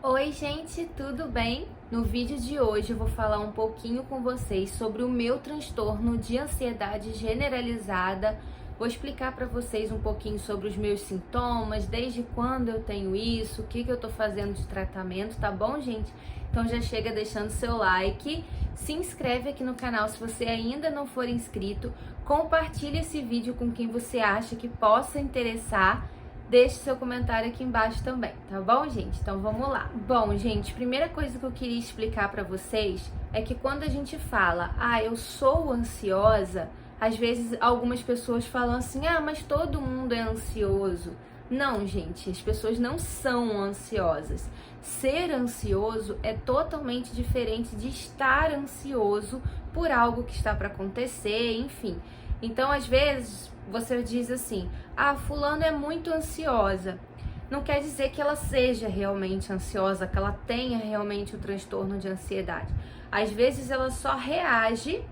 Oi, gente, tudo bem? No vídeo de hoje eu vou falar um pouquinho com vocês sobre o meu transtorno de ansiedade generalizada. Vou explicar para vocês um pouquinho sobre os meus sintomas, desde quando eu tenho isso, o que eu tô fazendo de tratamento, tá bom, gente? Então já chega deixando seu like, se inscreve aqui no canal se você ainda não for inscrito, compartilha esse vídeo com quem você acha que possa interessar. Deixe seu comentário aqui embaixo também, tá bom, gente? Então vamos lá. Bom, gente, primeira coisa que eu queria explicar pra vocês é que quando a gente fala, eu sou ansiosa, às vezes algumas pessoas falam assim, mas todo mundo é ansioso. Não, gente, as pessoas não são ansiosas. Ser ansioso é totalmente diferente de estar ansioso por algo que está para acontecer, enfim. Então, às vezes, você diz assim, fulano é muito ansiosa. Não quer dizer que ela seja realmente ansiosa, que ela tenha realmente o transtorno de ansiedade. Às vezes, ela só reage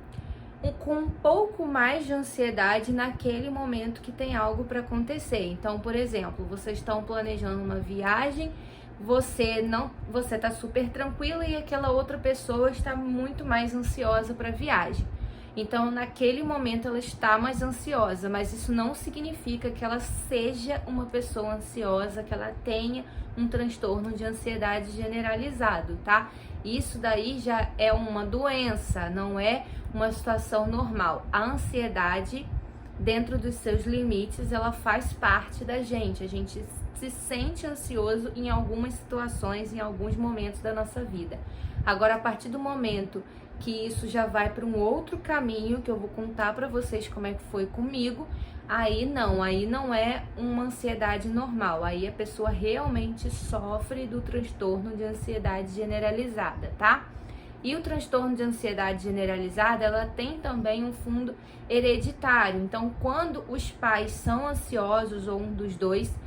com um pouco mais de ansiedade naquele momento que tem algo para acontecer. Então, por exemplo, vocês estão planejando uma viagem, você está super tranquila e aquela outra pessoa está muito mais ansiosa para a viagem. Então, naquele momento ela está mais ansiosa, mas isso não significa que ela seja uma pessoa ansiosa, que ela tenha um transtorno de ansiedade generalizado, tá? Isso daí já é uma doença, não é uma situação normal. A ansiedade, dentro dos seus limites, ela faz parte da gente. A gente se sente ansioso em algumas situações, em alguns momentos da nossa vida. Agora, a partir do momento que isso já vai para um outro caminho, que eu vou contar para vocês como é que foi comigo, aí não é uma ansiedade normal, aí a pessoa realmente sofre do transtorno de ansiedade generalizada, tá? E o transtorno de ansiedade generalizada, ela tem também um fundo hereditário, então quando os pais são ansiosos ou um dos dois,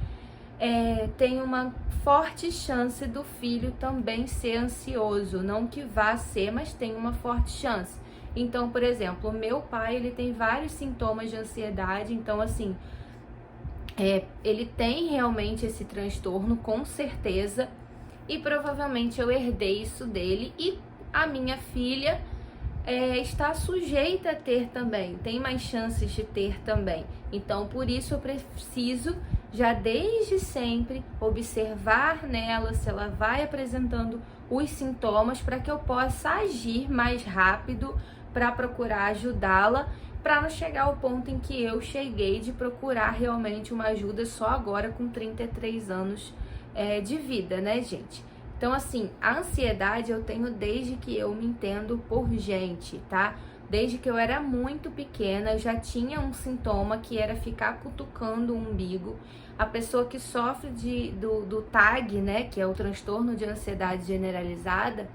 tem uma forte chance do filho também ser ansioso, não que vá ser, mas tem uma forte chance. Então, por exemplo, o meu pai, ele tem vários sintomas de ansiedade, então assim, ele tem realmente esse transtorno, com certeza, e provavelmente eu herdei isso dele, e a minha filha está sujeita a ter também, tem mais chances de ter também. Então, por isso eu preciso, já desde sempre, observar nela se ela vai apresentando os sintomas para que eu possa agir mais rápido para procurar ajudá-la, para não chegar ao ponto em que eu cheguei de procurar realmente uma ajuda só agora com 33 anos de vida, né, gente? Então, assim, a ansiedade eu tenho desde que eu me entendo por gente, tá? Desde que eu era muito pequena, eu já tinha um sintoma que era ficar cutucando o umbigo. A pessoa que sofre do TAG, né, que é o transtorno de ansiedade generalizada,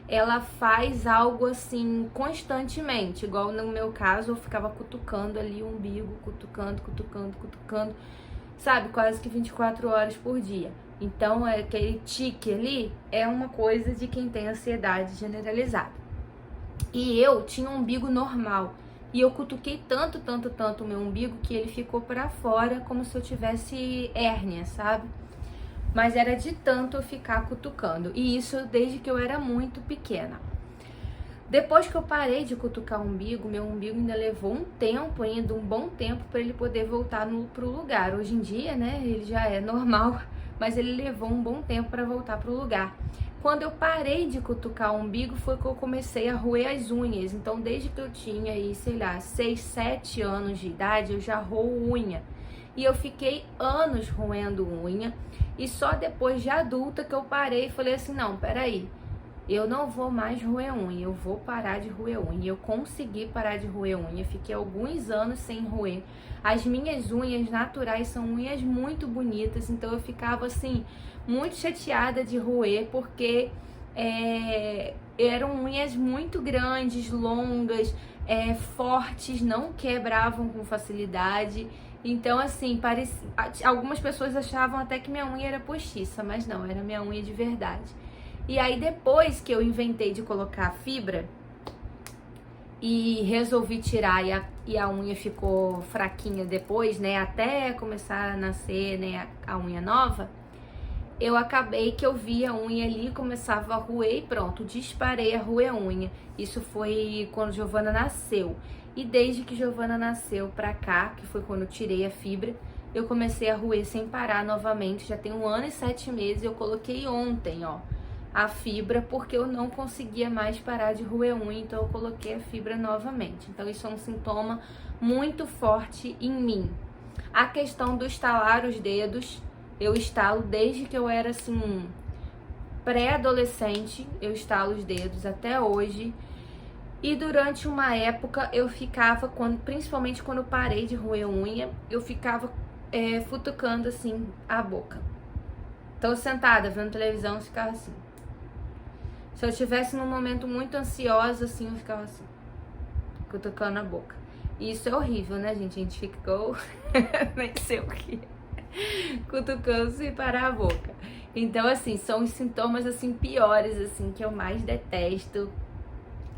ela faz algo assim constantemente, igual no meu caso, eu ficava cutucando ali o umbigo, cutucando, sabe, quase que 24 horas por dia. Então, aquele tique ali é uma coisa de quem tem ansiedade generalizada. E eu tinha um umbigo normal. E eu cutuquei tanto o meu umbigo que ele ficou para fora, como se eu tivesse hérnia, sabe? Mas era de tanto eu ficar cutucando. E isso desde que eu era muito pequena. Depois que eu parei de cutucar o umbigo, meu umbigo ainda levou um bom tempo para ele poder voltar pro lugar. Hoje em dia, né, ele já é normal, mas ele levou um bom tempo para voltar pro lugar. Quando eu parei de cutucar o umbigo, foi que eu comecei a roer as unhas. Então, desde que eu tinha aí, 6, 7 anos de idade, eu já roo unha. E eu fiquei anos roendo unha. E só depois de adulta que eu parei e falei assim, não, peraí. Eu não vou mais roer unha, eu vou parar de roer unha. Eu consegui parar de roer unha, fiquei alguns anos sem roer. As minhas unhas naturais são unhas muito bonitas, então eu ficava assim, muito chateada de roer, porque eram unhas muito grandes, longas, fortes, não quebravam com facilidade. Então, assim, algumas pessoas achavam até que minha unha era postiça, mas não, era minha unha de verdade. E aí, depois que eu inventei de colocar fibra e resolvi tirar e a unha ficou fraquinha depois, né, até começar a nascer, né, a unha nova, eu acabei que eu vi a unha ali, começava a roer e pronto, disparei a roer unha. Isso foi quando Giovana nasceu. E desde que Giovana nasceu pra cá, que foi quando eu tirei a fibra, eu comecei a roer sem parar novamente. Já tem 1 ano e 7 meses, eu coloquei ontem, ó, a fibra, porque eu não conseguia mais parar de roer unha, então eu coloquei a fibra novamente. Então isso é um sintoma muito forte em mim. A questão do estalar os dedos, eu estalo desde que eu era assim, pré-adolescente, eu estalo os dedos até hoje. E durante uma época eu ficava, principalmente quando eu parei de roer unha, eu ficava futucando assim a boca. Tô sentada vendo televisão, eu ficava assim. Se eu estivesse num momento muito ansiosa, assim, eu ficava assim, cutucando a boca. E isso é horrível, né, gente? A gente fica igual, nem sei o que, cutucando sem parar a boca. Então, assim, são os sintomas, assim, piores, assim, que eu mais detesto.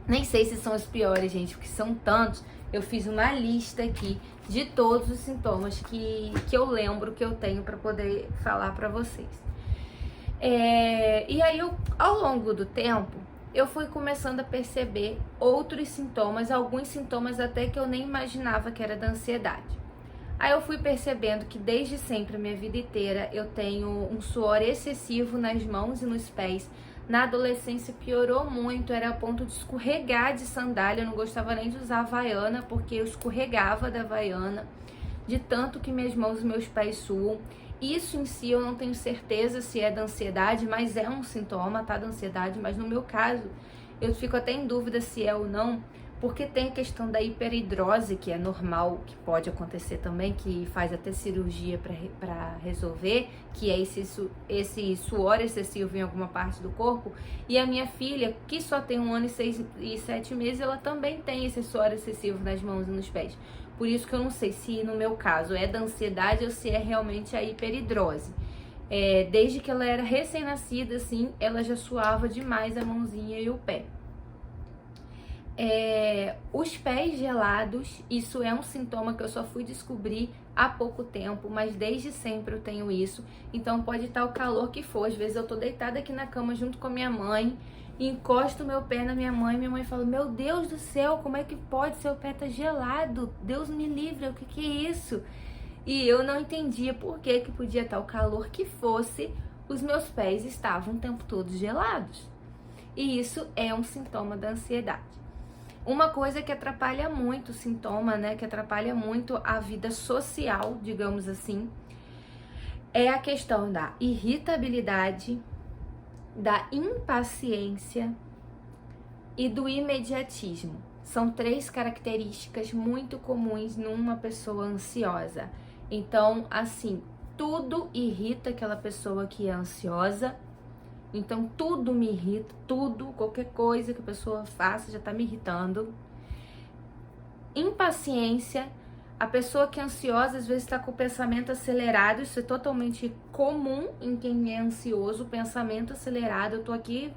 Nem sei se são os piores, gente, porque são tantos. Eu fiz uma lista aqui de todos os sintomas que eu lembro que eu tenho para poder falar para vocês. E aí, ao longo do tempo, eu fui começando a perceber outros sintomas, alguns sintomas até que eu nem imaginava que era da ansiedade. Aí eu fui percebendo que desde sempre, a minha vida inteira, eu tenho um suor excessivo nas mãos e nos pés. Na adolescência piorou muito, era a ponto de escorregar de sandália, eu não gostava nem de usar havaiana, porque eu escorregava da havaiana, de tanto que minhas mãos e meus pés suam. Isso em si eu não tenho certeza se é da ansiedade, mas é um sintoma, tá, da ansiedade, mas no meu caso, eu fico até em dúvida se é ou não, porque tem a questão da hiperidrose, que é normal, que pode acontecer também, que faz até cirurgia para resolver, que é esse suor excessivo em alguma parte do corpo. E a minha filha, que só tem 1 ano e 7 meses, ela também tem esse suor excessivo nas mãos e nos pés. Por isso que eu não sei se no meu caso é da ansiedade ou se é realmente a hiperidrose. Desde que ela era recém-nascida, assim, ela já suava demais a mãozinha e o pé. Os pés gelados, isso é um sintoma que eu só fui descobrir há pouco tempo, mas desde sempre eu tenho isso. Então pode estar o calor que for, às vezes eu tô deitada aqui na cama junto com a minha mãe, encosto meu pé na minha mãe fala, meu Deus do céu, como é que pode, seu pé tá gelado, Deus me livre, o que é isso? E eu não entendia por que podia estar o calor que fosse, os meus pés estavam o tempo todo gelados. E isso é um sintoma da ansiedade. Uma coisa que atrapalha muito o sintoma, né, que atrapalha muito a vida social, digamos assim, é a questão da irritabilidade, da impaciência e do imediatismo. São 3 características muito comuns numa pessoa ansiosa. Então, assim, tudo irrita aquela pessoa que é ansiosa. Então, tudo me irrita, tudo, qualquer coisa que a pessoa faça já tá me irritando. Impaciência, a pessoa que é ansiosa às vezes está com o pensamento acelerado, isso é totalmente comum em quem é ansioso, o pensamento acelerado. Eu tô aqui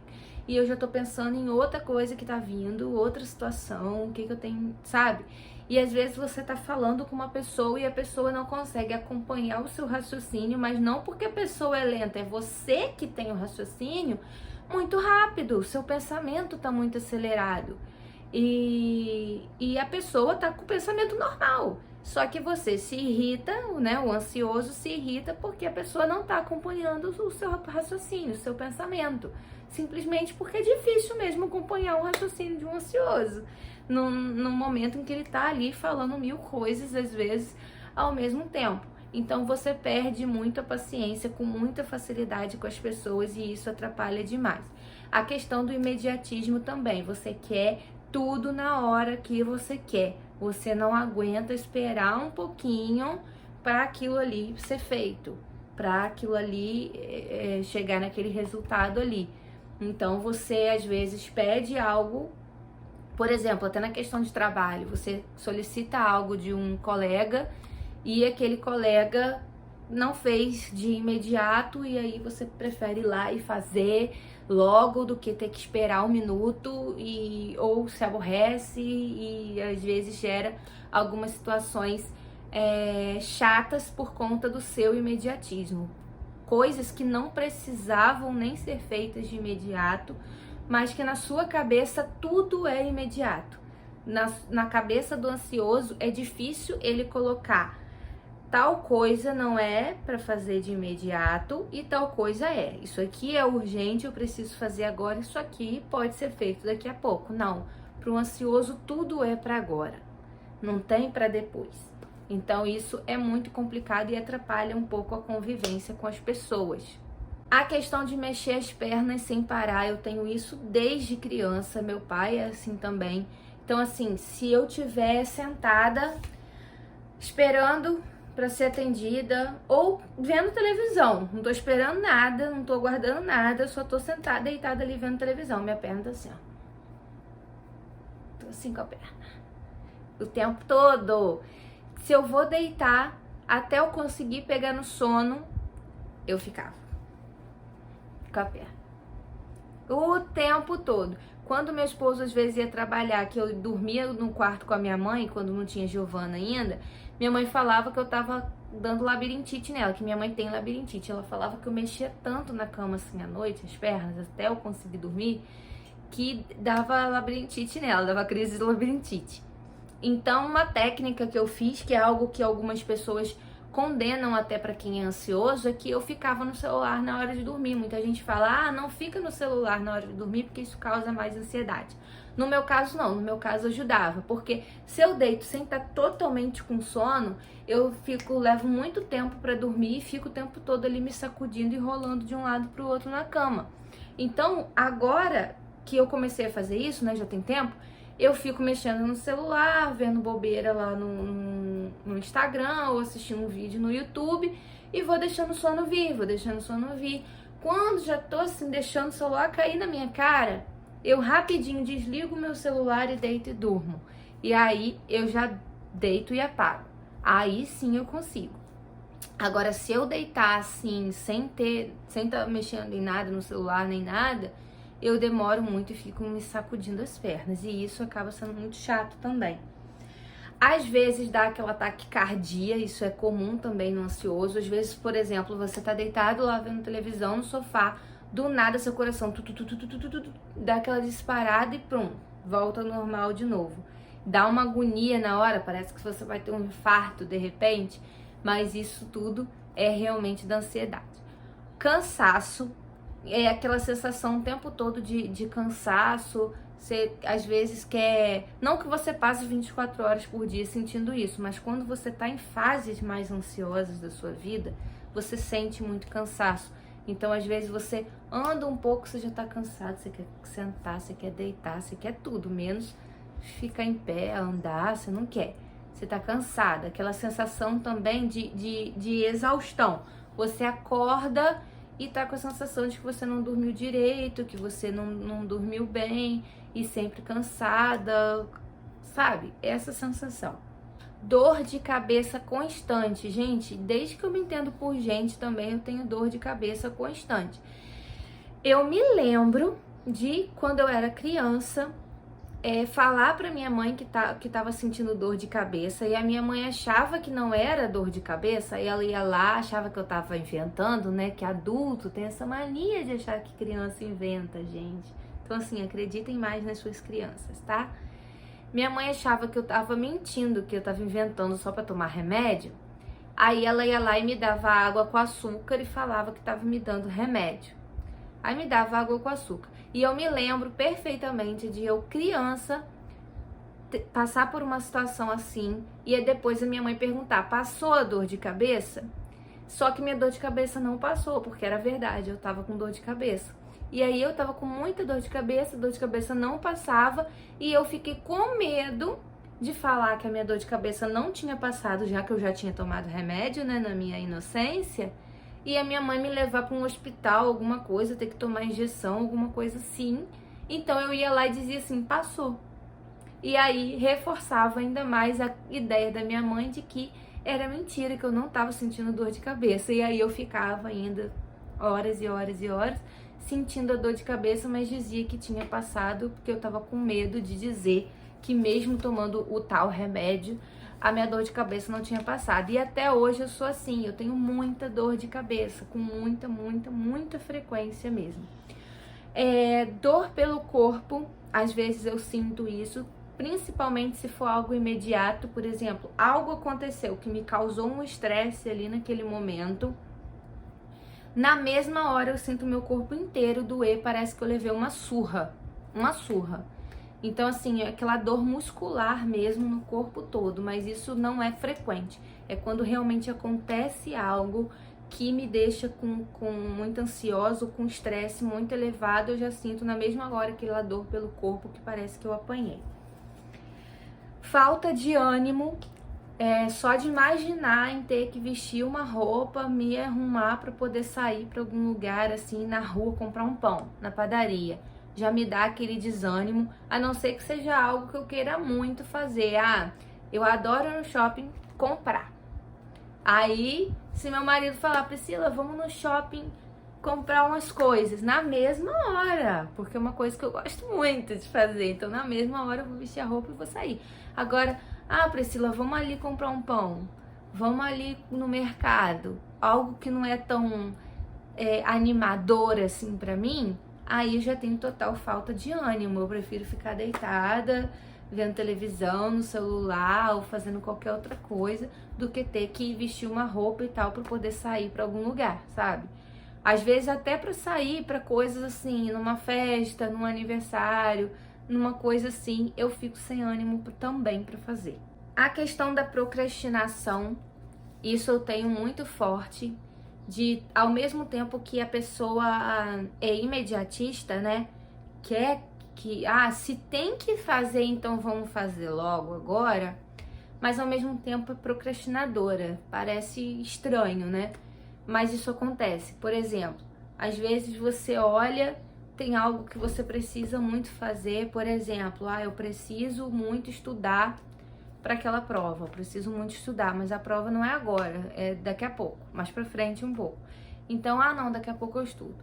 e eu já tô pensando em outra coisa que tá vindo, outra situação, o que eu tenho, sabe? E às vezes você tá falando com uma pessoa e a pessoa não consegue acompanhar o seu raciocínio, mas não porque a pessoa é lenta, é você que tem o raciocínio muito rápido, o seu pensamento tá muito acelerado. E a pessoa tá com o pensamento normal. Só que você se irrita, né? O ansioso se irrita porque a pessoa não tá acompanhando o seu raciocínio, o seu pensamento. Simplesmente porque é difícil mesmo acompanhar o raciocínio de um ansioso. Num momento em que ele tá ali falando 1000 coisas, às vezes, ao mesmo tempo. Então você perde muito a paciência com muita facilidade com as pessoas e isso atrapalha demais. A questão do imediatismo também. Você quer tudo na hora que você quer. Você não aguenta esperar um pouquinho para aquilo ali ser feito, para aquilo ali chegar naquele resultado ali. Então você às vezes pede algo, por exemplo, até na questão de trabalho, você solicita algo de um colega e aquele colega não fez de imediato e aí você prefere ir lá e fazer logo do que ter que esperar 1 minuto ou se aborrece e às vezes gera algumas situações chatas por conta do seu imediatismo. coisas que não precisavam nem ser feitas de imediato, mas que na sua cabeça tudo é imediato. Na cabeça do ansioso é difícil ele colocar tal coisa não é para fazer de imediato e tal coisa é. Isso aqui é urgente, eu preciso fazer agora, isso aqui pode ser feito daqui a pouco. Não, para o ansioso tudo é para agora, não tem para depois. Então isso é muito complicado e atrapalha um pouco a convivência com as pessoas. A questão de mexer as pernas sem parar, eu tenho isso desde criança, meu pai é assim também. Então assim, se eu estiver sentada esperando para ser atendida ou vendo televisão, não tô esperando nada, não tô aguardando nada, só tô sentada, deitada ali vendo televisão, minha perna tá assim, ó. Tô assim com a perna o tempo todo. Se eu vou deitar até eu conseguir pegar no sono, eu ficava com a perna o tempo todo. Quando meu esposo às vezes ia trabalhar, que eu dormia no quarto com a minha mãe, quando não tinha Giovana ainda, minha mãe falava que eu tava dando labirintite nela, que minha mãe tem labirintite. Ela falava que eu mexia tanto na cama assim à noite, as pernas, até eu conseguir dormir, que dava labirintite nela, dava crise de labirintite. Então, uma técnica que eu fiz, que é algo que algumas pessoas condenam até para quem é ansioso, é que eu ficava no celular na hora de dormir. Muita gente fala, não fica no celular na hora de dormir porque isso causa mais ansiedade. No meu caso não, no meu caso ajudava, porque se eu deito sem estar totalmente com sono, eu levo muito tempo para dormir e fico o tempo todo ali me sacudindo e rolando de um lado para o outro na cama. Então, agora que eu comecei a fazer isso, né, já tem tempo, eu fico mexendo no celular, vendo bobeira lá no Instagram ou assistindo um vídeo no YouTube e vou deixando o sono vir, Quando já tô assim, deixando o celular cair na minha cara, eu rapidinho desligo o meu celular e deito e durmo. E aí eu já deito e apago. Aí sim eu consigo. Agora, se eu deitar assim, sem estar mexendo em nada no celular nem nada, eu demoro muito e fico me sacudindo as pernas. E isso acaba sendo muito chato também. Às vezes dá aquela taquicardia, isso é comum também no ansioso. Às vezes, por exemplo, você tá deitado lá vendo televisão no sofá, do nada seu coração dá aquela disparada e pronto, volta ao normal de novo. Dá uma agonia na hora, parece que você vai ter um infarto de repente, mas isso tudo é realmente da ansiedade. Cansaço é aquela sensação o tempo todo de cansaço. Você às vezes quer, não que você passe 24 horas por dia sentindo isso, mas quando você está em fases mais ansiosas da sua vida, você sente muito cansaço. Então às vezes você anda um pouco, você já está cansado, você quer sentar, você quer deitar, você quer tudo, menos ficar em pé, andar, você não quer. Você está cansada, aquela sensação também de exaustão. Você acorda e tá com a sensação de que você não dormiu direito, que você não dormiu bem e sempre cansada, sabe? Essa sensação. Dor de cabeça constante. Gente, desde que eu me entendo por gente também eu tenho dor de cabeça constante. Eu me lembro de quando eu era criança, falar pra minha mãe que tava sentindo dor de cabeça e a minha mãe achava que não era dor de cabeça e ela ia lá, achava que eu tava inventando, né? Que adulto tem essa mania de achar que criança inventa, gente. Então assim, acreditem mais nas suas crianças, tá? Minha mãe achava que eu tava mentindo, que eu tava inventando só pra tomar remédio. Aí ela ia lá e me dava água com açúcar e falava que tava me dando remédio. Aí me dava água com açúcar. E eu me lembro perfeitamente de eu, criança, passar por uma situação assim e depois a minha mãe perguntar, passou a dor de cabeça? Só que minha dor de cabeça não passou, porque era verdade, eu tava com dor de cabeça. E aí eu tava com muita dor de cabeça não passava e eu fiquei com medo de falar que a minha dor de cabeça não tinha passado, já que eu já tinha tomado remédio, né, na minha inocência. E a minha mãe me levar para um hospital, alguma coisa, ter que tomar injeção, alguma coisa assim. Então eu ia lá e dizia assim, passou. E aí reforçava ainda mais a ideia da minha mãe de que era mentira, que eu não estava sentindo dor de cabeça. E aí eu ficava ainda horas e horas e horas sentindo a dor de cabeça, mas dizia que tinha passado porque eu estava com medo de dizer que mesmo tomando o tal remédio, a minha dor de cabeça não tinha passado. E até hoje eu sou assim, eu tenho muita dor de cabeça, com muita frequência mesmo. Dor pelo corpo, às vezes eu sinto isso, principalmente se for algo imediato. Por exemplo, algo aconteceu que me causou um estresse ali naquele momento. Na mesma hora eu sinto meu corpo inteiro doer, parece que eu levei uma surra. Então, assim, é aquela dor muscular mesmo no corpo todo, mas isso não é frequente. É quando realmente acontece algo que me deixa com muito ansioso, com estresse muito elevado, eu já sinto na mesma hora aquela dor pelo corpo que parece que eu apanhei. Falta de ânimo, só de imaginar em ter que vestir uma roupa, me arrumar para poder sair para algum lugar, assim, na rua, comprar um pão, na padaria. Já me dá aquele desânimo, a não ser que seja algo que eu queira muito fazer. Eu adoro ir no shopping comprar. Aí, se meu marido falar, Priscila, vamos no shopping comprar umas coisas, na mesma hora, porque é uma coisa que eu gosto muito de fazer, então na mesma hora eu vou vestir a roupa e vou sair. Agora, Priscila, vamos ali comprar um pão, vamos ali no mercado, algo que não é tão animador assim pra mim, aí eu já tenho total falta de ânimo. Eu prefiro ficar deitada, vendo televisão, no celular ou fazendo qualquer outra coisa, do que ter que vestir uma roupa e tal para poder sair para algum lugar, sabe? Às vezes até para sair para coisas assim, numa festa, num aniversário, numa coisa assim, eu fico sem ânimo também para fazer. A questão da procrastinação, isso eu tenho muito forte. De, ao mesmo tempo que a pessoa é imediatista, né? Quer que, se tem que fazer, então vamos fazer logo agora. Mas ao mesmo tempo é procrastinadora. Parece estranho, né? Mas isso acontece. Por exemplo, às vezes você olha, tem algo que você precisa muito fazer. Por exemplo, eu preciso muito estudar para aquela prova, eu preciso muito estudar, mas a prova não é agora, é daqui a pouco, mais pra frente um pouco. Então, não, daqui a pouco eu estudo.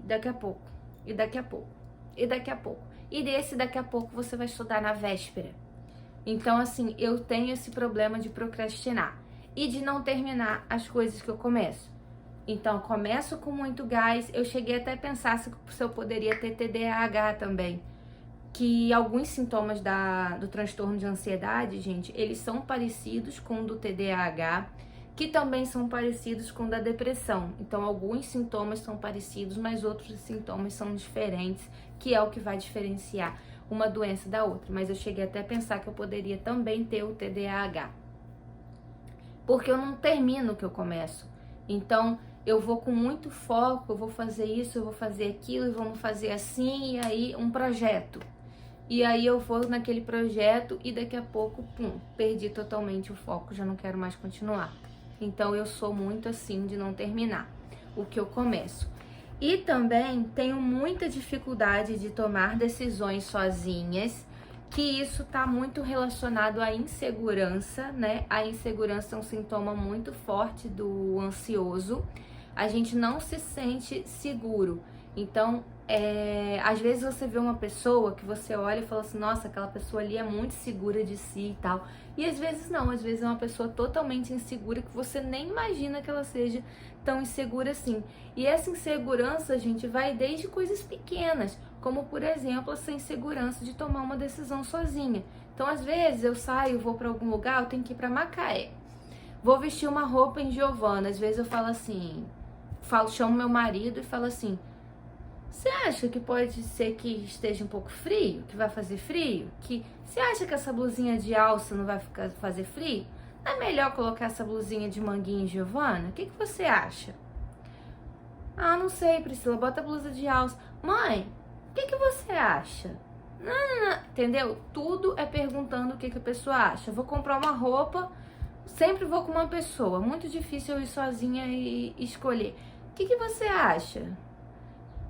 Daqui a pouco, e daqui a pouco, e daqui a pouco. E desse daqui a pouco você vai estudar na véspera. Então, assim, eu tenho esse problema de procrastinar e de não terminar as coisas que eu começo. Então, começo com muito gás, eu cheguei até a pensar se eu poderia ter TDAH também. Que alguns sintomas do transtorno de ansiedade, gente, eles são parecidos com o do TDAH, que também são parecidos com o da depressão. Então, alguns sintomas são parecidos, mas outros sintomas são diferentes, que é o que vai diferenciar uma doença da outra. Mas eu cheguei até a pensar que eu poderia também ter o TDAH. Porque eu não termino o que eu começo. Então, eu vou com muito foco, eu vou fazer isso, eu vou fazer aquilo, e vamos fazer assim, e aí um projeto. E aí eu vou naquele projeto e daqui a pouco, perdi totalmente o foco, já não quero mais continuar. Então eu sou muito assim de não terminar o que eu começo. E também tenho muita dificuldade de tomar decisões sozinhas, que isso tá muito relacionado à insegurança, né? A insegurança é um sintoma muito forte do ansioso. A gente não se sente seguro. Então, às vezes você vê uma pessoa que você olha e fala assim, nossa, aquela pessoa ali é muito segura de si e tal. E às vezes não, às vezes é uma pessoa totalmente insegura que você nem imagina que ela seja tão insegura assim. E essa insegurança, gente, vai desde coisas pequenas, como por exemplo, essa insegurança de tomar uma decisão sozinha. Então, às vezes eu saio, vou para algum lugar, eu tenho que ir para Macaé. Vou vestir uma roupa em Giovana, às vezes eu falo assim, chamo meu marido e falo assim, você acha que pode ser que esteja um pouco frio? Que vai fazer frio? Você acha que essa blusinha de alça não vai fazer frio? Não é melhor colocar essa blusinha de manguinha em Giovana? O que você acha? Não sei, Priscila, bota a blusa de alça. Mãe, o que você acha? Não. Entendeu? Tudo é perguntando o que a pessoa acha. Eu vou comprar uma roupa, sempre vou com uma pessoa. Muito difícil eu ir sozinha e escolher. O que você acha?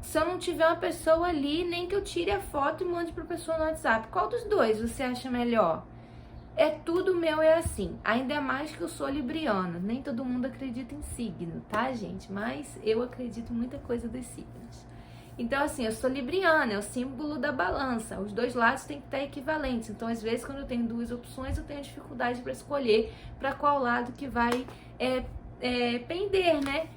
Se eu não tiver uma pessoa ali, nem que eu tire a foto e mande pra pessoa no WhatsApp. Qual dos dois você acha melhor? Tudo meu é assim. Ainda mais que eu sou libriana. Nem todo mundo acredita em signo, tá, gente? Mas eu acredito em muita coisa dos signos. Então, assim, eu sou libriana, é o símbolo da balança. Os dois lados têm que estar equivalentes. Então, às vezes, quando eu tenho duas opções, eu tenho dificuldade para escolher para qual lado que vai pender, né?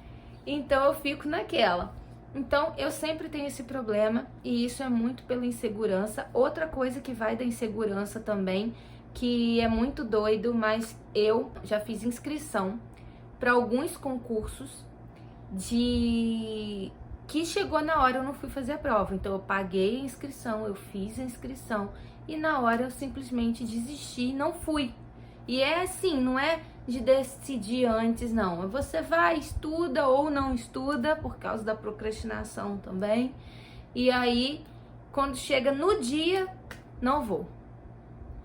Então, eu fico naquela. Então, eu sempre tenho esse problema e isso é muito pela insegurança. Outra coisa que vai da insegurança também, que é muito doido, mas eu já fiz inscrição para alguns concursos que chegou na hora eu não fui fazer a prova. Então eu paguei a inscrição, eu fiz a inscrição e na hora eu simplesmente desisti e não fui. E é assim, não é de decidir antes, não. Você vai, estuda ou não estuda, por causa da procrastinação também. E aí, quando chega no dia, não vou.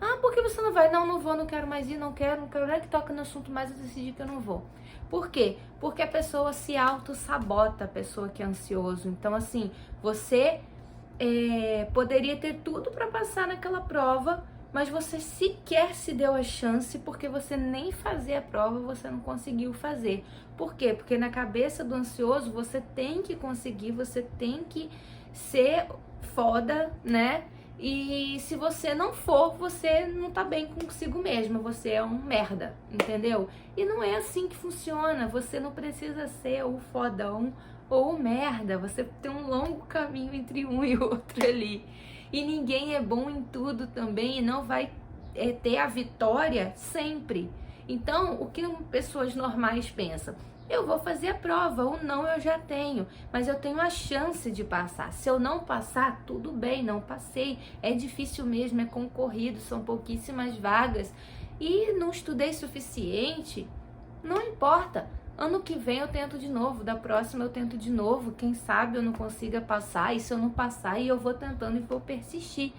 Ah, por que você não vai? Não vou, não quero mais ir, não quero, não é que toca no assunto mais, eu decidi que eu não vou. Por quê? Porque a pessoa se auto-sabota, a pessoa que é ansioso. Então, assim, você poderia ter tudo para passar naquela prova, mas você sequer se deu a chance porque você nem fazer a prova você não conseguiu fazer. Por quê? Porque na cabeça do ansioso você tem que conseguir, você tem que ser foda, né? E se você não for, você não tá bem consigo mesmo, você é um merda, entendeu? E não é assim que funciona, você não precisa ser o fodão ou o merda, você tem um longo caminho entre um e outro ali. E ninguém é bom em tudo também e não vai ter a vitória sempre. Então, o que pessoas normais pensam? Eu vou fazer a prova, ou não eu já tenho, mas eu tenho a chance de passar. Se eu não passar, tudo bem, não passei. É difícil mesmo, é concorrido, são pouquíssimas vagas. E não estudei suficiente, não importa. Ano que vem eu tento de novo, da próxima eu tento de novo. Quem sabe eu não consiga passar, e se eu não passar, eu vou tentando e vou persistir.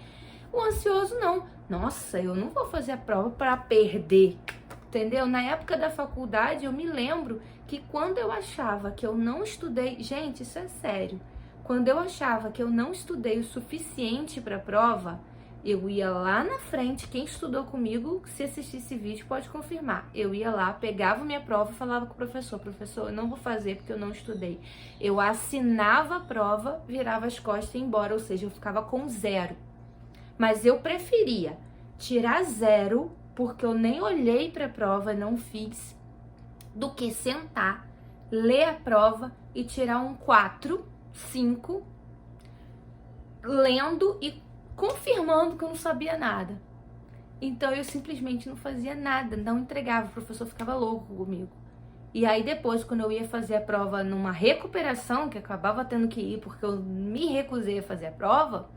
O ansioso não. Nossa, eu não vou fazer a prova para perder. Entendeu? Na época da faculdade, eu me lembro que quando eu achava que eu não estudei... Gente, isso é sério. Quando eu achava que eu não estudei o suficiente para a prova, eu ia lá na frente, quem estudou comigo, se assistir esse vídeo pode confirmar. Eu ia lá, pegava minha prova e falava com o professor, professor, eu não vou fazer porque eu não estudei. Eu assinava a prova, virava as costas e ia embora, ou seja, eu ficava com 0. Mas eu preferia tirar 0 porque eu nem olhei para a prova, não fiz, do que sentar, ler a prova e tirar um 4, 5, lendo e confirmando que eu não sabia nada. Então eu simplesmente não fazia nada, não entregava, o professor ficava louco comigo. E aí depois, quando eu ia fazer a prova numa recuperação, que acabava tendo que ir porque eu me recusei a fazer a prova,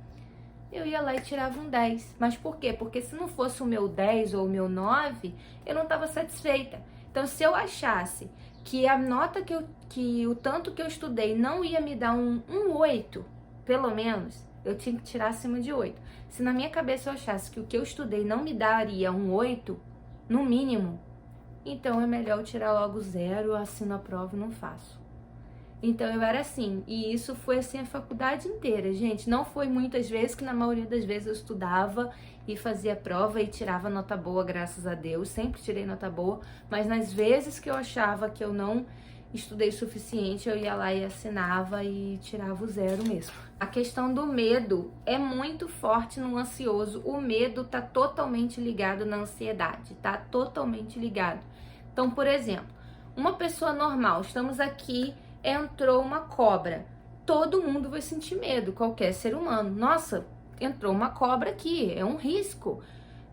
eu ia lá e tirava um 10. Mas por quê? Porque se não fosse o meu 10 ou o meu 9, eu não estava satisfeita. Então, se eu achasse que a nota que o tanto que eu estudei não ia me dar um 8, pelo menos, eu tinha que tirar acima de 8. Se na minha cabeça eu achasse que o que eu estudei não me daria um 8, no mínimo, então é melhor eu tirar logo 0, assino a prova e não faço. Então eu era assim, e isso foi assim a faculdade inteira, gente. Não foi muitas vezes, que na maioria das vezes eu estudava e fazia prova e tirava nota boa, graças a Deus. Sempre tirei nota boa, mas nas vezes que eu achava que eu não estudei o suficiente, eu ia lá e assinava e tirava o 0 mesmo. A questão do medo é muito forte no ansioso. O medo tá totalmente ligado na ansiedade, tá totalmente ligado. Então, por exemplo, uma pessoa normal, estamos aqui, entrou uma cobra, todo mundo vai sentir medo, qualquer ser humano. Nossa, entrou uma cobra aqui, é um risco.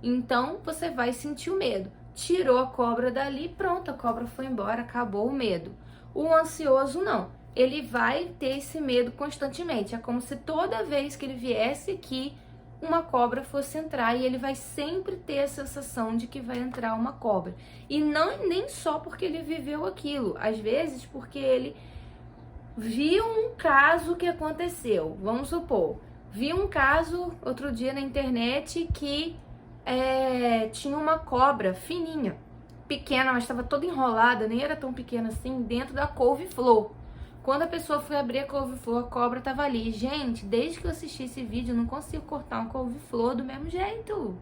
Então você vai sentir o medo. Tirou a cobra dali, pronto, a cobra foi embora, acabou o medo. O ansioso não, ele vai ter esse medo constantemente. É como se toda vez que ele viesse aqui, uma cobra fosse entrar, e ele vai sempre ter a sensação de que vai entrar uma cobra. E não nem só porque ele viveu aquilo, às vezes porque ele viu um caso que aconteceu. Vamos supor, vi um caso outro dia na internet que tinha uma cobra fininha, pequena, mas estava toda enrolada, nem era tão pequena assim, dentro da couve-flor. Quando a pessoa foi abrir a couve-flor, a cobra tava ali. Gente, desde que eu assisti esse vídeo, eu não consigo cortar uma couve-flor do mesmo jeito.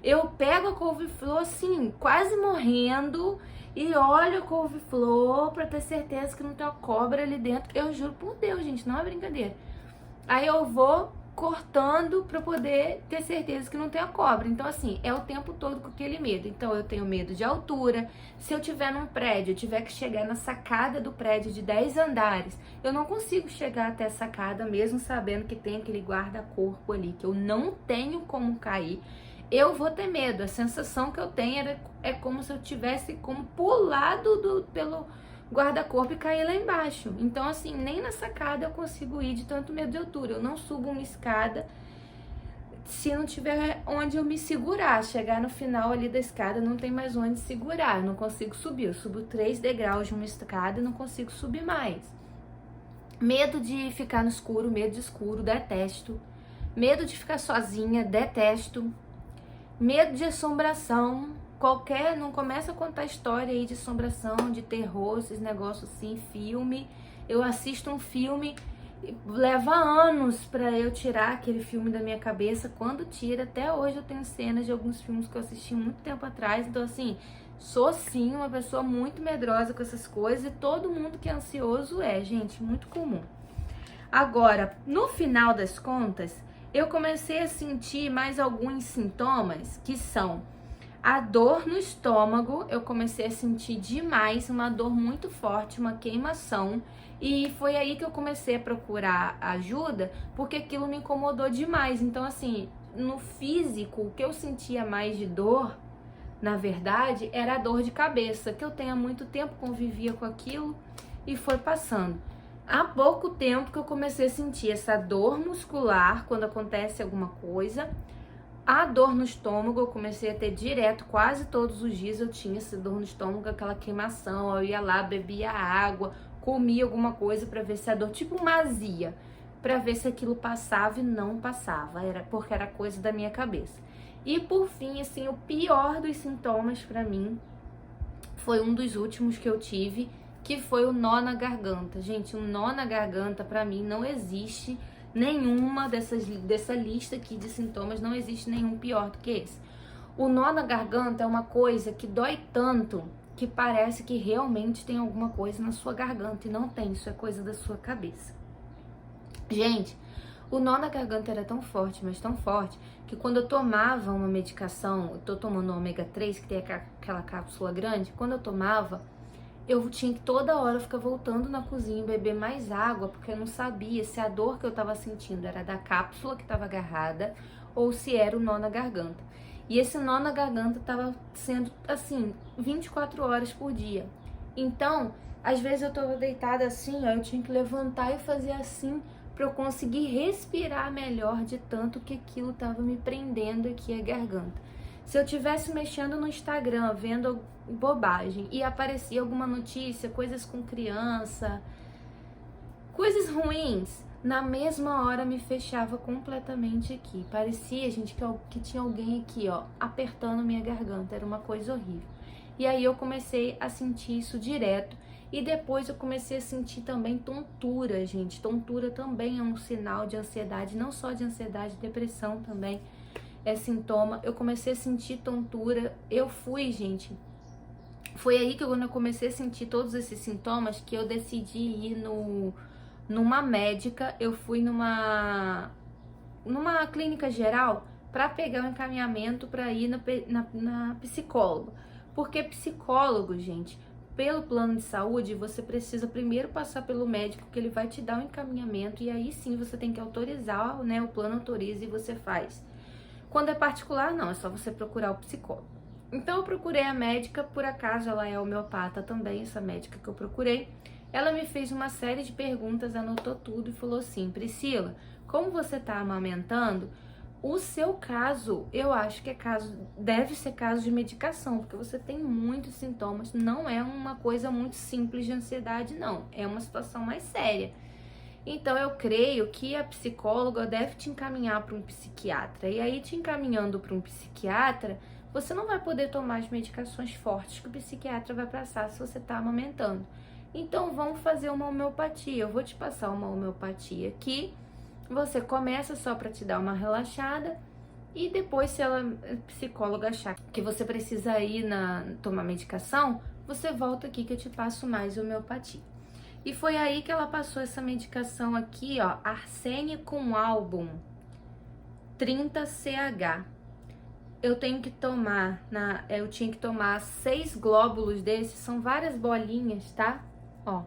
Eu pego a couve-flor assim, quase morrendo, e olho a couve-flor pra ter certeza que não tem uma cobra ali dentro. Eu juro por Deus, gente, não é brincadeira. Aí eu vou cortando para poder ter certeza que não tem a cobra. Então, assim, é o tempo todo com aquele medo. Então, eu tenho medo de altura. Se eu tiver num prédio, eu tiver que chegar na sacada do prédio de 10 andares, eu não consigo chegar até a sacada mesmo sabendo que tem aquele guarda-corpo ali, que eu não tenho como cair. Eu vou ter medo. A sensação que eu tenho é como se eu tivesse como pulado pelo guarda-corpo e cair lá embaixo. Então, assim, nem na sacada eu consigo ir de tanto medo de altura. Eu não subo uma escada se não tiver onde eu me segurar. Chegar no final ali da escada, não tem mais onde segurar. Eu não consigo subir. Eu subo 3 degraus de uma escada e não consigo subir mais. Medo de ficar no escuro, medo de escuro, detesto. Medo de ficar sozinha, detesto. Medo de assombração. Não começa a contar história aí de assombração, de terror, esses negócios assim, filme. Eu assisto um filme, leva anos pra eu tirar aquele filme da minha cabeça. Quando tira, até hoje eu tenho cenas de alguns filmes que eu assisti muito tempo atrás. Então, assim, sou sim uma pessoa muito medrosa com essas coisas. E todo mundo que é ansioso gente, muito comum. Agora, no final das contas, eu comecei a sentir mais alguns sintomas que são a dor no estômago. Eu comecei a sentir demais, uma dor muito forte, uma queimação. E foi aí que eu comecei a procurar ajuda, porque aquilo me incomodou demais. Então, assim, no físico, o que eu sentia mais de dor, na verdade, era a dor de cabeça, que eu tenho há muito tempo, convivia com aquilo e foi passando. Há pouco tempo que eu comecei a sentir essa dor muscular quando acontece alguma coisa. A dor no estômago eu comecei a ter direto, quase todos os dias eu tinha essa dor no estômago, aquela queimação. Eu ia lá, bebia água, comia alguma coisa pra ver se a dor, tipo uma azia, pra ver se aquilo passava, e não passava, porque era coisa da minha cabeça. E por fim, assim, o pior dos sintomas pra mim foi um dos últimos que eu tive, que foi o nó na garganta. Gente, um nó na garganta pra mim não existe nenhuma dessa lista aqui de sintomas, não existe nenhum pior do que esse. O nó na garganta é uma coisa que dói tanto que parece que realmente tem alguma coisa na sua garganta, e não tem, isso é coisa da sua cabeça. Gente, o nó na garganta era tão forte, mas tão forte, que quando eu tomava uma medicação, eu tô tomando ômega 3, que tem aquela cápsula grande, quando eu tomava, eu tinha que toda hora ficar voltando na cozinha e beber mais água, porque eu não sabia se a dor que eu tava sentindo era da cápsula que tava agarrada ou se era o nó na garganta. E esse nó na garganta tava sendo, assim, 24 horas por dia. Então, às vezes eu tava deitada assim, ó, eu tinha que levantar e fazer assim para eu conseguir respirar melhor, de tanto que aquilo tava me prendendo aqui a garganta. Se eu tivesse mexendo no Instagram, vendo bobagem, e aparecia alguma notícia, coisas com criança, coisas ruins, na mesma hora me fechava completamente aqui. Parecia, gente, que tinha alguém aqui, ó, apertando minha garganta. Era uma coisa horrível. E aí eu comecei a sentir isso direto. E depois eu comecei a sentir também tontura, gente. Tontura também é um sinal de ansiedade, não só de ansiedade, depressão também é sintoma. Eu comecei a sentir tontura. Gente, foi aí que quando eu comecei a sentir todos esses sintomas que eu decidi ir numa médica. Eu fui numa clínica geral para pegar o encaminhamento para ir na psicóloga. Porque psicólogo, gente, pelo plano de saúde, você precisa primeiro passar pelo médico, que ele vai te dar um encaminhamento, e aí sim você tem que autorizar, né? O plano autoriza e você faz. Quando é particular, não, é só você procurar o psicólogo. Então eu procurei a médica, por acaso ela é homeopata também, essa médica que eu procurei. Ela me fez uma série de perguntas, anotou tudo e falou assim: Priscila, como você tá amamentando, o seu caso, eu acho que deve ser caso de medicação, porque você tem muitos sintomas, não é uma coisa muito simples de ansiedade, não, é uma situação mais séria. Então eu creio que a psicóloga deve te encaminhar para um psiquiatra. E aí, te encaminhando para um psiquiatra, você não vai poder tomar as medicações fortes que o psiquiatra vai passar se você está amamentando. Então vamos fazer uma homeopatia. Eu vou te passar uma homeopatia aqui. Você começa só para te dar uma relaxada. E depois, se a psicóloga achar que você precisa ir tomar medicação, você volta aqui que eu te passo mais homeopatia. E foi aí que ela passou essa medicação aqui, ó, Arsenicum Album 30CH. Eu tenho que tomar, eu tinha que tomar 6 glóbulos desses, são várias bolinhas, tá? Ó,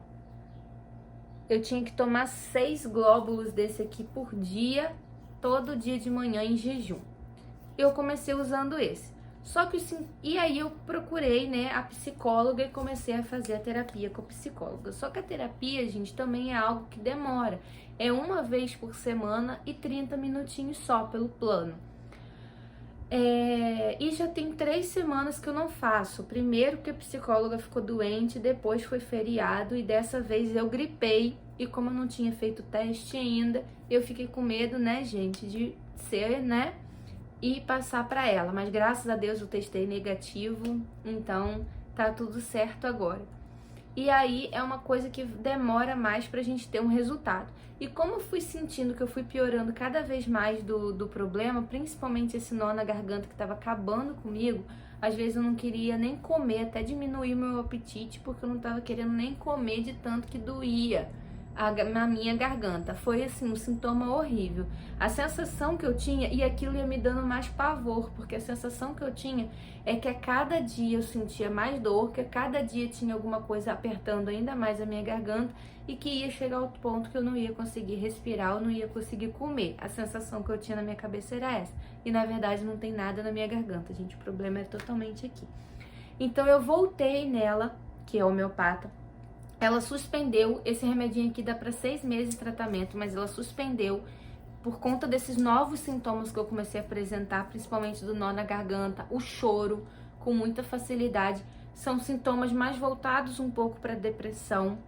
eu tinha que tomar 6 glóbulos desse aqui por dia, todo dia de manhã em jejum. Eu comecei usando esse. Só que, e aí eu procurei, né, a psicóloga e comecei a fazer a terapia com a psicóloga. Só que a terapia, gente, também é algo que demora. É uma vez por semana e 30 minutinhos só pelo plano. E já tem 3 semanas que eu não faço. Primeiro que a psicóloga ficou doente, depois foi feriado e dessa vez eu gripei. E como eu não tinha feito teste ainda, eu fiquei com medo, né, gente, de ser, né, e passar para ela. Mas graças a Deus eu testei negativo, então tá tudo certo agora. E aí é uma coisa que demora mais pra gente ter um resultado. E como eu fui sentindo que eu fui piorando cada vez mais do problema, principalmente esse nó na garganta que tava acabando comigo, às vezes eu não queria nem comer, até diminuir meu apetite, porque eu não tava querendo nem comer de tanto que doía na minha garganta. Foi assim, um sintoma horrível. A sensação que eu tinha, e aquilo ia me dando mais pavor, porque a sensação que eu tinha é que a cada dia eu sentia mais dor, que a cada dia tinha alguma coisa apertando ainda mais a minha garganta e que ia chegar ao ponto que eu não ia conseguir respirar, eu não ia conseguir comer. A sensação que eu tinha na minha cabeça era essa. E na verdade não tem nada na minha garganta, gente, o problema é totalmente aqui. Então eu voltei nela, que é homeopata. Ela suspendeu, esse remedinho aqui dá para 6 meses de tratamento, mas ela suspendeu por conta desses novos sintomas que eu comecei a apresentar, principalmente do nó na garganta, o choro com muita facilidade. São sintomas mais voltados um pouco para depressão.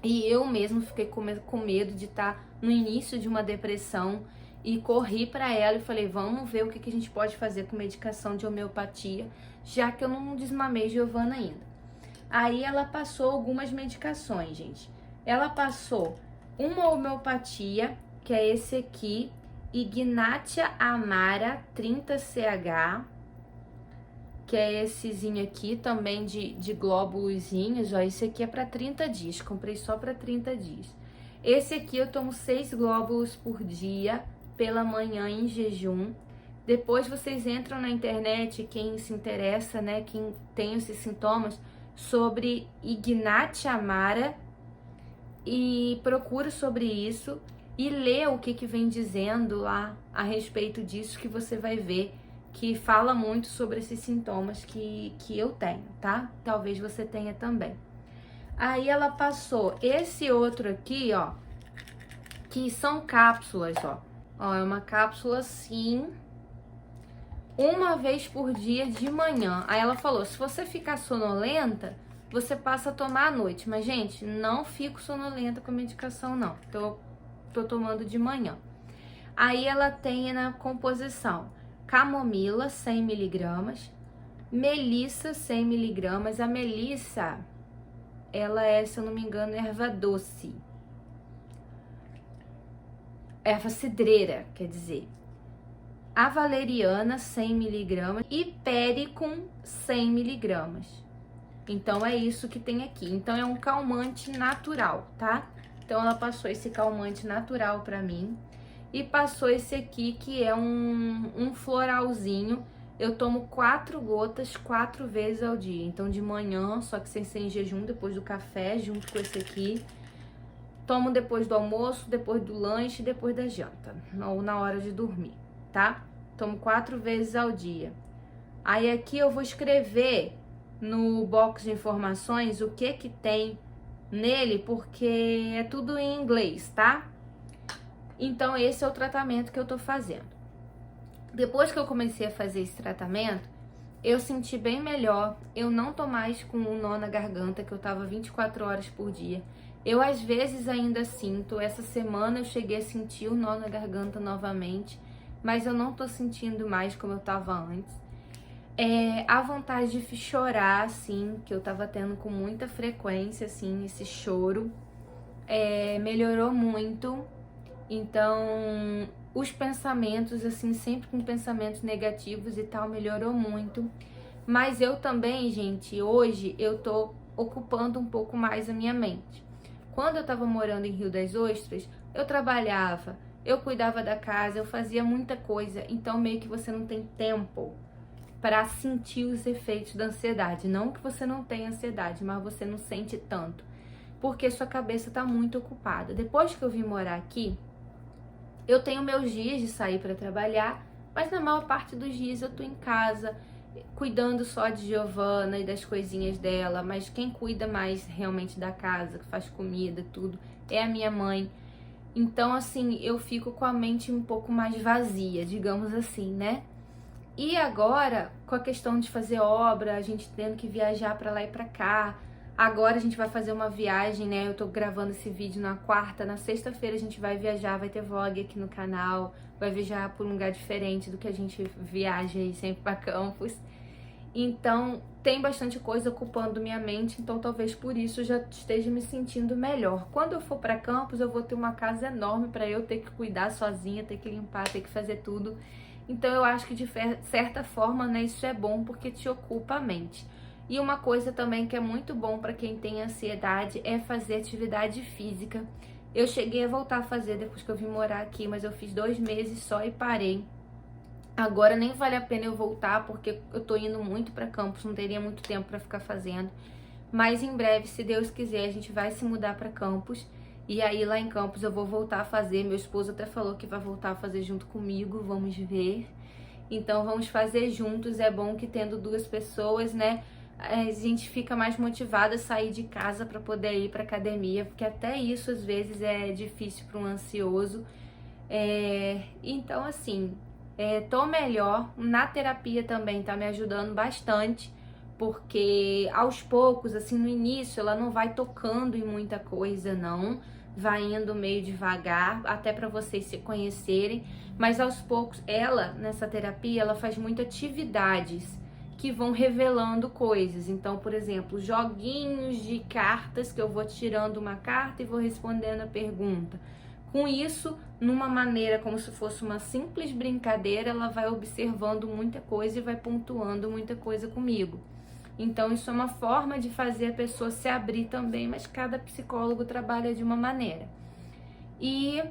E eu mesmo fiquei com medo de estar no início de uma depressão e corri para ela e falei, vamos ver o que a gente pode fazer com medicação de homeopatia, já que eu não desmamei Giovana ainda. Aí ela passou algumas medicações, gente. Ela passou uma homeopatia, que é esse aqui, Ignatia Amara 30CH, que é essezinho aqui, também de glóbulozinhos, ó. Esse aqui é para 30 dias, comprei só para 30 dias. Esse aqui eu tomo 6 glóbulos por dia, pela manhã em jejum. Depois vocês entram na internet, quem se interessa, né, quem tem esses sintomas, sobre Ignatia Amara e procura sobre isso e lê o que vem dizendo lá a respeito disso, que você vai ver que fala muito sobre esses sintomas que eu tenho, tá? Talvez você tenha também. Aí ela passou esse outro aqui, ó, que são cápsulas, ó. Ó, é uma cápsula assim, uma vez por dia de manhã. Aí ela falou, se você ficar sonolenta, você passa a tomar à noite. Mas, gente, não fico sonolenta com a medicação, não. Tô tomando de manhã. Aí ela tem na composição camomila, 100 miligramas, melissa, 100 miligramas. A melissa, ela é, se eu não me engano, erva doce. Erva cidreira, quer dizer. A valeriana, 100 miligramas, e Pericum, 100 miligramas. Então, é isso que tem aqui. Então, é um calmante natural, tá? Então, ela passou esse calmante natural pra mim. E passou esse aqui, que é um floralzinho. Eu tomo 4 gotas 4 vezes ao dia. Então, de manhã, só que sem ser em jejum, depois do café, junto com esse aqui. Tomo depois do almoço, depois do lanche, depois da janta. Ou na hora de dormir, tá? Tomo 4 vezes ao dia. Aí aqui eu vou escrever no box de informações o que tem nele, porque é tudo em inglês, tá? Então esse é o tratamento que eu tô fazendo. Depois que eu comecei a fazer esse tratamento, eu senti bem melhor. Eu não tô mais com um nó na garganta, que eu tava 24 horas por dia. Eu às vezes ainda sinto. Essa semana eu cheguei a sentir o nó na garganta novamente, mas eu não tô sentindo mais como eu tava antes. A vontade de chorar, assim, que eu tava tendo com muita frequência, assim, esse choro, melhorou muito. Então, os pensamentos, assim, sempre com pensamentos negativos e tal, melhorou muito. Mas eu também, gente, hoje eu tô ocupando um pouco mais a minha mente. Quando eu estava morando em Rio das Ostras, eu trabalhava, eu cuidava da casa, eu fazia muita coisa, então meio que você não tem tempo para sentir os efeitos da ansiedade. Não que você não tenha ansiedade, mas você não sente tanto, porque sua cabeça está muito ocupada. Depois que eu vim morar aqui, eu tenho meus dias de sair para trabalhar, mas na maior parte dos dias eu tô em casa, cuidando só de Giovana e das coisinhas dela, mas quem cuida mais realmente da casa, que faz comida, tudo, é a minha mãe. Então, assim, eu fico com a mente um pouco mais vazia, digamos assim, né? E agora, com a questão de fazer obra, a gente tendo que viajar pra lá e pra cá. Agora a gente vai fazer uma viagem, né? Eu tô gravando esse vídeo na quarta, na sexta-feira a gente vai viajar, vai ter vlog aqui no canal, vai viajar por um lugar diferente do que a gente viaja aí sempre pra Campos. Então, tem bastante coisa ocupando minha mente, então talvez por isso eu já esteja me sentindo melhor. Quando eu for pra Campos, eu vou ter uma casa enorme pra eu ter que cuidar sozinha, ter que limpar, ter que fazer tudo. Então, eu acho que de certa forma, né, isso é bom porque te ocupa a mente. E uma coisa também que é muito bom pra quem tem ansiedade é fazer atividade física. Eu cheguei a voltar a fazer depois que eu vim morar aqui, mas eu fiz 2 meses só e parei. Agora nem vale a pena eu voltar, porque eu tô indo muito pra Campos, não teria muito tempo pra ficar fazendo. Mas em breve, se Deus quiser, a gente vai se mudar pra Campos. E aí lá em Campos eu vou voltar a fazer. Meu esposo até falou que vai voltar a fazer junto comigo, vamos ver. Então vamos fazer juntos, é bom que tendo 2 pessoas, né? A gente fica mais motivada a sair de casa pra poder ir pra academia, porque até isso às vezes é difícil para um ansioso. Então assim... tô melhor, na terapia também tá me ajudando bastante, porque aos poucos, assim, no início ela não vai tocando em muita coisa não, vai indo meio devagar, até para vocês se conhecerem, mas aos poucos ela, nessa terapia, ela faz muitas atividades que vão revelando coisas. Então, por exemplo, joguinhos de cartas que eu vou tirando uma carta e vou respondendo a pergunta. Com isso, numa maneira como se fosse uma simples brincadeira, ela vai observando muita coisa e vai pontuando muita coisa comigo. Então, isso é uma forma de fazer a pessoa se abrir também, mas cada psicólogo trabalha de uma maneira. E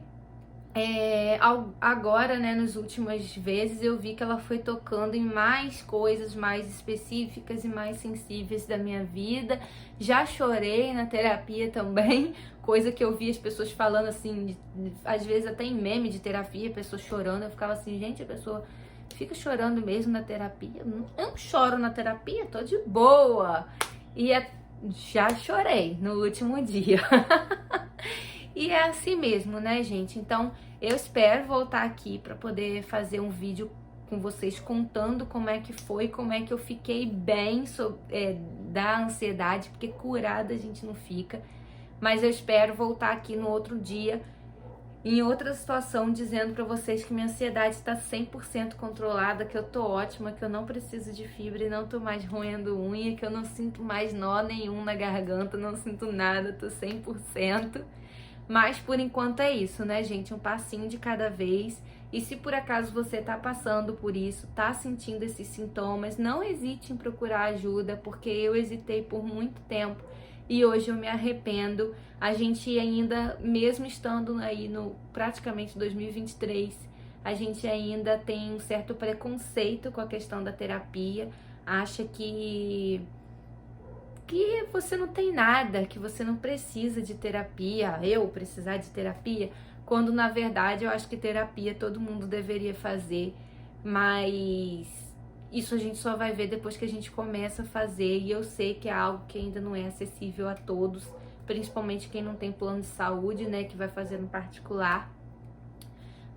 agora, né, nas últimas vezes, eu vi que ela foi tocando em mais coisas mais específicas e mais sensíveis da minha vida. Já chorei na terapia também, coisa que eu vi as pessoas falando assim, às vezes até em meme de terapia, pessoas chorando. Eu ficava assim, gente, a pessoa fica chorando mesmo na terapia? Eu não choro na terapia, tô de boa. E já chorei no último dia. E é assim mesmo, né, gente? Então, eu espero voltar aqui para poder fazer um vídeo com vocês contando como é que foi, como é que eu fiquei bem da ansiedade, porque curada a gente não fica. Mas eu espero voltar aqui no outro dia, em outra situação, dizendo para vocês que minha ansiedade está 100% controlada, que eu tô ótima, que eu não preciso de fibra e não tô mais roendo unha, que eu não sinto mais nó nenhum na garganta, não sinto nada, tô 100%. Mas por enquanto é isso, né, gente? Um passinho de cada vez. E se por acaso você tá passando por isso, tá sentindo esses sintomas, não hesite em procurar ajuda, porque eu hesitei por muito tempo e hoje eu me arrependo. A gente ainda, mesmo estando aí no praticamente 2023, a gente ainda tem um certo preconceito com a questão da terapia, acha que você não tem nada, que você não precisa de terapia, eu precisar de terapia, quando na verdade eu acho que terapia todo mundo deveria fazer, mas isso a gente só vai ver depois que a gente começa a fazer, e eu sei que é algo que ainda não é acessível a todos, principalmente quem não tem plano de saúde, né, que vai fazer no particular.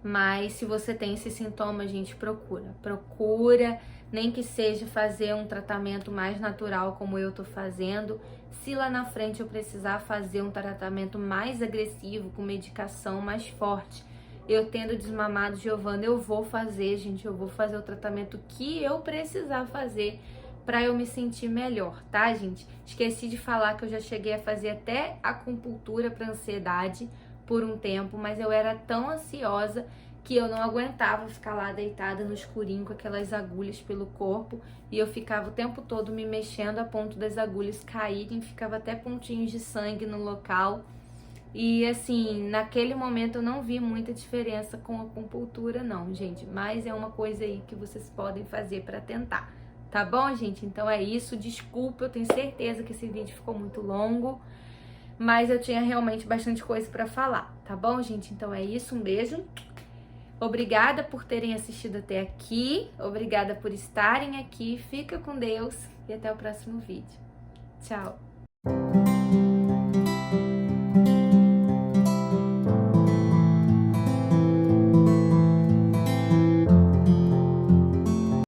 Mas se você tem esse sintoma, gente, procura, nem que seja fazer um tratamento mais natural como eu tô fazendo. Se lá na frente eu precisar fazer um tratamento mais agressivo, com medicação mais forte, eu tendo desmamado Giovana, eu vou fazer, gente, eu vou fazer o tratamento que eu precisar fazer pra eu me sentir melhor, tá, gente? Esqueci de falar que eu já cheguei a fazer até acupuntura pra ansiedade por um tempo, mas eu era tão ansiosa que eu não aguentava ficar lá deitada no escurinho com aquelas agulhas pelo corpo, e eu ficava o tempo todo me mexendo a ponto das agulhas caírem, ficava até pontinhos de sangue no local. E assim, naquele momento eu não vi muita diferença com a acupuntura não, gente. Mas é uma coisa aí que vocês podem fazer para tentar. Tá bom, gente? Então é isso. Desculpa, eu tenho certeza que esse vídeo ficou muito longo. Mas eu tinha realmente bastante coisa para falar. Tá bom, gente? Então é isso. Um beijo. Obrigada por terem assistido até aqui. Obrigada por estarem aqui. Fica com Deus. E até o próximo vídeo. Tchau.